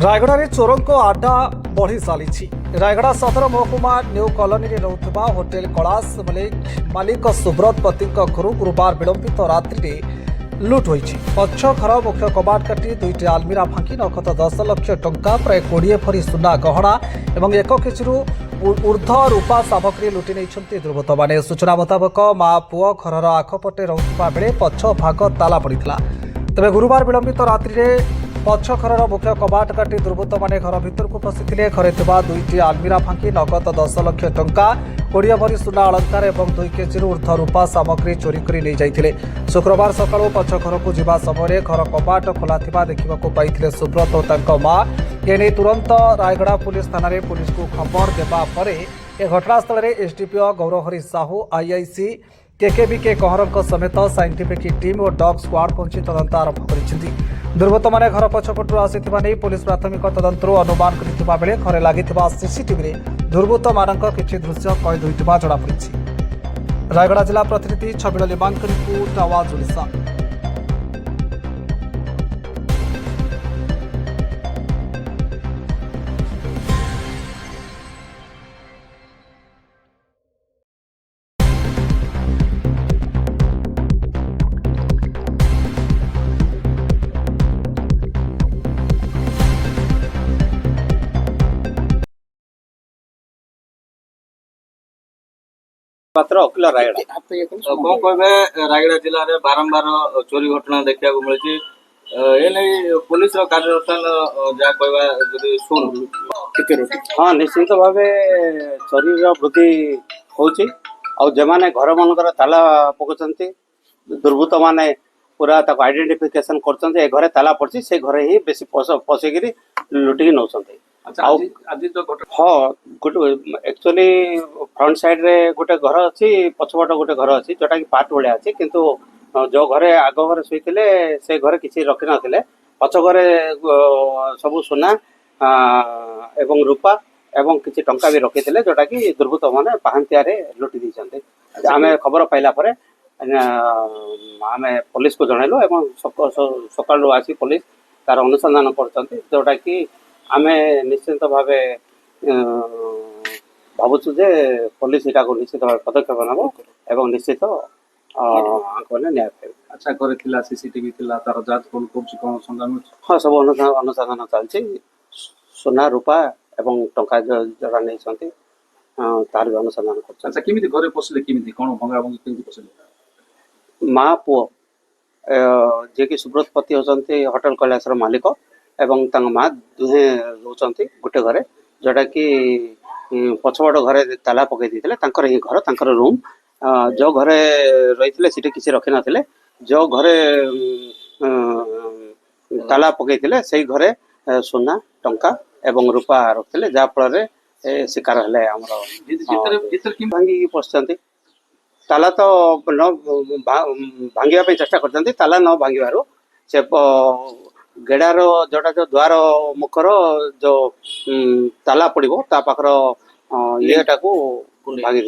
रायगड़ा चोरों आड्डा बढ़ी चली। रायगड़ा सदर महकुमा न्यू कॉलोनी में रोकवा होटेल कैलाश मालिक सुब्रत पति घर गुरुवार विलंबित रात्रि लुट होती। पक्ष घर मुख्य कबाट काटी दुईटी आलमीरा भांगी नगद 10 लाख टंका प्राय 20 भरी सुना गहना और एक किसी ऊर्ध्व रूपा सामग्री लुटि नहीं दुर्बृत्त मैंने। सूचना मुताबक माँ पुओ घर आखपटे रोकवा बेले पछ भाग ताला पड़ा। तेज गुरुवार विलंबित रात्रि पक्ष घर मुख्य कबाट काटी दुर्बृत्त मैंने घर भीतर को पशिले। घरे दुईटी आलमीरा भांगी नगद 10 लाख टंका 20 भरी सुना अलंकार और 2 केजी ऊर्ध्व रूपा सामग्री चोरी कर नहीं जाते। शुक्रवार सकाळु पक्ष घर को जीवा समय घर कबाट खोला देखा पाई सुब्रत और माँ। एने तुरंत रायगड़ा पुलिस थाना पुलिस को खबर देवा पर घटनास्थल में एसडीपीओ गौरहरी साहू आईआईसी केकेबीके कहर समेत साइंटिफिक टीम और डॉग स्क्वाड पहुंची तदंत आरंभ कर। दुर्बृत्त मैंने घर पछपटू आसिथिबा नै पुलिस प्राथमिक तदंतरू अनुमान करथिबा बेले घरे लागिथिबा सीसीटीवी रे दुर्बृत्त मानक किछि दृश्य कैद होइथिबा जणा पड़िछि। रायगड़ा जिला प्रतिनिधि छबिल लिबांक रिपोर्ट आवाज ओडिशा। मात्र अखिल रायगड़ा कौन कहे रायगड़ा जिले में बारंबार चोरी घटना देखा मिली। पुलिस कार्यानुष्ठान जहाँ कह शुणु हाँ निश्चित भाव चोरी वृद्धि होची जो मैंने घर मानकर ताला पकाउछन्ति दुर्बृत्त माने पूरा आइडेंटिफिकेशन कर घरे ताला पड़ी से घरे ही बेसी पशिकी लुटिकी नौ। हाँ गोटे एक्चुअली फ्रंट साइड रे गोटे घर अच्छी पछपट गोटे घर अच्छी जोटा कि पार्ट भाया अच्छी किंतु जो घरे आग घरे शोते से घरे किसी रखी नथिले पछ घरे सब सुना एवं रूपा एवं किसी टंका भी रखी जोटा कि दुर्बृत्त मैंने पाहांतिया लुटि देते। आम खबर पाइला आम पुलिस को जनइलु एवं सकाळु आसी पुलिस तार अनुसंधान कर जोटा कि आम निश्चित भाव भावुँ जे पुलिस यहाँ को निश्चित भाव पदक्षेप नब एवं निश्चित न्याय पाइबे। अच्छा करे सीसीटीवी तार जांच कौन कौन हाँ सब अनुसंधान चलती सुना रूपा एवं टंका जरा नहीं तार भी अनुसंधान कर। अच्छा केमिति घरे पसिले केमिति कोन भंगा भंगी केमिति पसिले माँ पुओ जे कि सुब्रत पति होचंती होटल कैलाशर मालिक एवं माँ दुहे रोचंती गोटे घरे जोटा कि पछपट घरे ताला पकई देते ही घर रूम जो घरे रही थे किसी रखी नथिले जो घरे ताला पकई से घरे सुना टंका एवं रूपा रखते जहाँफल शिकार हेले भांगी पशुंट ताला तो न भांगा चेष्टा करते ताला न भांगार से गेड़ार जोटा जो द्वार मुखर जो ताला पड़ो ता पाखर ये भांगी